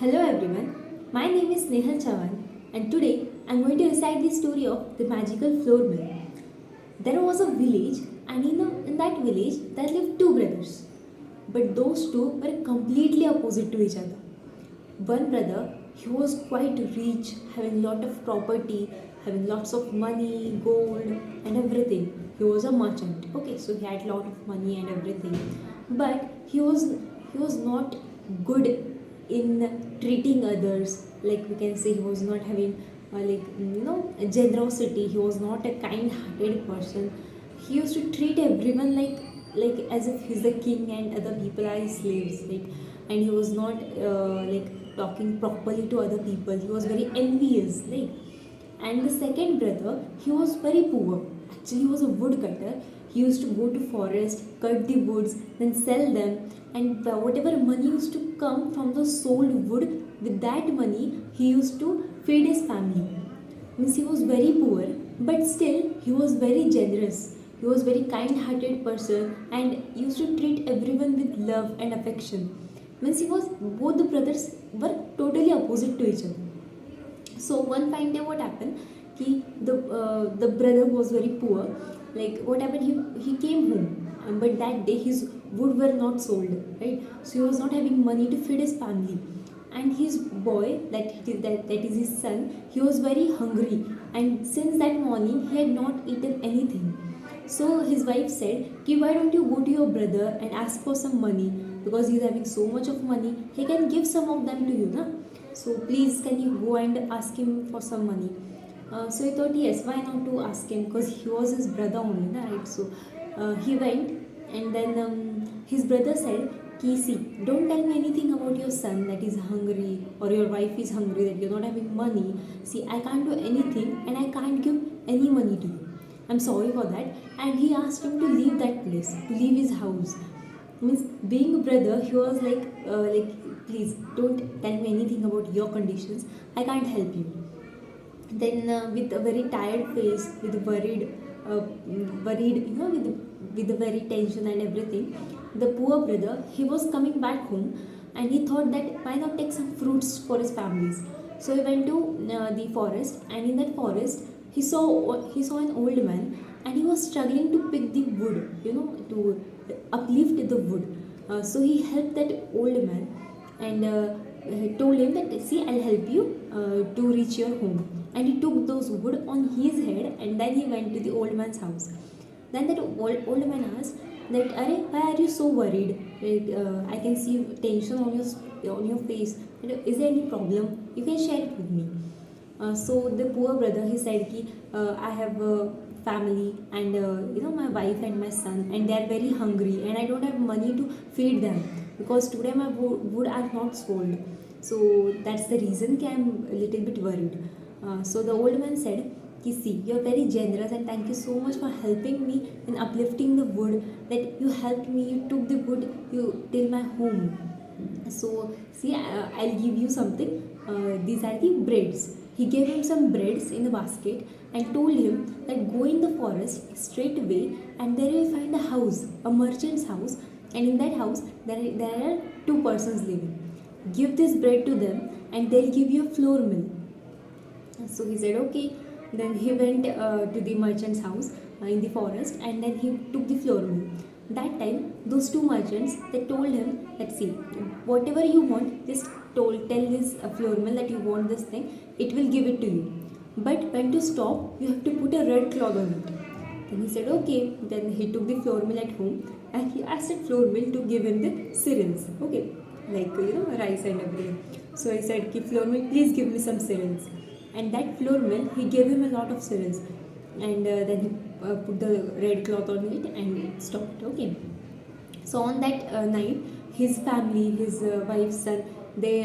Hello everyone, my name is Nehal Chavan and today I am going to recite the story of the magical floor mill. There was a village and in that village there lived two brothers. But those two were completely opposite to each other. One brother, he was quite rich, having lot of property, having lots of money, gold and everything. He was a merchant. Okay, so he had lot of money and everything. But he was not good in treating others. Like we can say he was not having generosity. He was not a kind-hearted person. He used to treat everyone like as if he's the king and other people are his slaves, like, and he was not talking properly to other people. He was very envious, like. And the second brother, he was very poor. Actually, he was a woodcutter. He used to go to forest, cut the woods, then sell them, and whatever money used to come from the sold wood, with that money he used to feed his family. Means he was very poor, but still he was very generous. He was very kind-hearted person and used to treat everyone with love and affection. Means he was both the brothers were totally opposite to each other. So one fine day, what happened? The brother was very poor. Like what happened? He came home, but that day his wood were not sold. Right, so he was not having money to feed his family, and his boy, that is his son, he was very hungry, and since that morning he had not eaten anything. So his wife said, "Ki, why don't you go to your brother and ask for some money, because he's having so much of money, he can give some of them to you, na? So please, can you go and ask him for some money?" So he thought, yes, why not to ask him, because he was his brother only, na, right? So he went, and then his brother said, "Ki, see, don't tell me anything about your son that is hungry, or your wife is hungry, that you're not having money. See, I can't do anything, and I can't give any money to you. I'm sorry for that." And he asked him to leave that place, to leave his house. Means being a brother, he was like, "Please don't tell me anything about your conditions. I can't help you." Then with a very tired face, with worried, with a very tension and everything, the poor brother, he was coming back home, and he thought that why not take some fruits for his families. So he went to the forest, and in that forest he saw an old man, and he was struggling to pick the wood, to uplift the wood. So he helped that old man, and told him that, "See, I'll help you to reach your home." And he took those wood on his head, and then he went to the old man's house. Then that old man asked that, "Are, why are you so worried? Like, I can see tension on your face. Is there any problem? You can share it with me." So the poor brother, he said, "Ki, I have a family, and my wife and my son, and they are very hungry, and I don't have money to feed them, because today my wood are not sold. So that's the reason ki I'm a little bit worried." So the old man said, "Ki, see, you're very generous, and thank you so much for helping me in uplifting the wood. That you helped me, you took the wood till my home. So see, I'll give you something. These are the breads." He gave him some breads in a basket, and told him that, "Go in the forest straight away, and there you'll find a house, a merchant's house, and in that house there are two persons living. Give this bread to them, and they'll give you a flour mill." So he said, okay. Then he went to the merchant's house in the forest, and then he took the flour mill. That time, those two merchants, they told him that, "See, whatever you want, just tell this flour mill that you want this thing, it will give it to you. But when to stop, you have to put a red cloth on it." Then he said, okay. Then he took the flour mill at home, and he asked the flour mill to give him the cereals. Okay, like rice and everything. So he said, "Flour mill, please give me some cereals." And that flour mill, he gave him a lot of cereals, and then he put the red cloth on it, and it stopped. Okay. So on that night, his family, his wife, son, they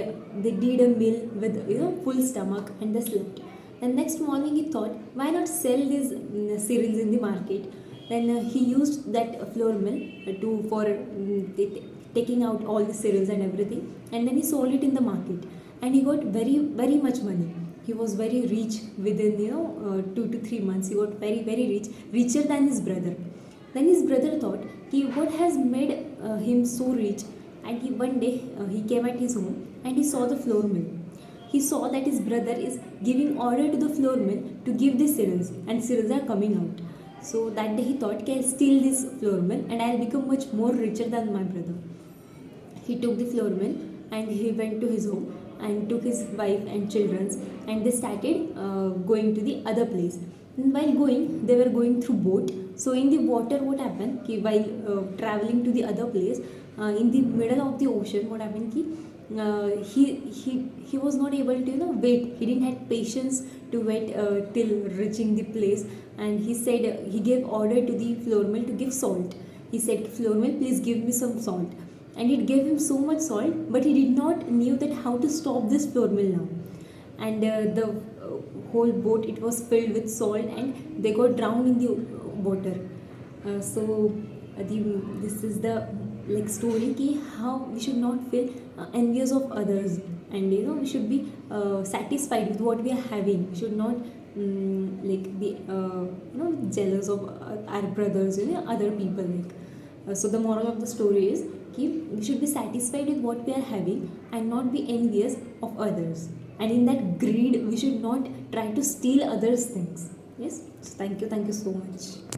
did a meal with full stomach, and they slept. And next morning he thought, why not sell these cereals in the market? Then he used that flour mill for taking out all the cereals and everything, and then he sold it in the market, and he got very very much money. He was very rich within 2 to 3 months. He got very very rich, richer than his brother. Then his brother thought, what has made him so rich? and he one day he came at his home and he saw the floor mill. He saw that his brother is giving order to the floor mill to give the cereals, and cereals are coming out. So that day he thought, "Okay, I'll steal this floor mill and I'll become much more richer than my brother." He took the floor mill and he went to his home and took his wife and children, and they started going to the other place. And while going, they were going through boat. So in the water, what happened? Ki while traveling to the other place, in the middle of the ocean, what happened? Ki he was not able to wait. He didn't have patience to wait till reaching the place, and he said he gave order to the floor mill to give salt. He said, "Floor mill, please give me some salt." And it gave him so much salt, but he did not knew that how to stop this floor mill now. And the whole boat, it was filled with salt, and they got drowned in the water. So this is the like story ki how we should not feel envious of others, and we should be satisfied with what we are having. We should not like be jealous of our brothers, other people. So the moral of the story is कि we should be satisfied with what we are having and not be envious of others. And in that greed, we should not try to steal others' things. Yes. So thank you so much.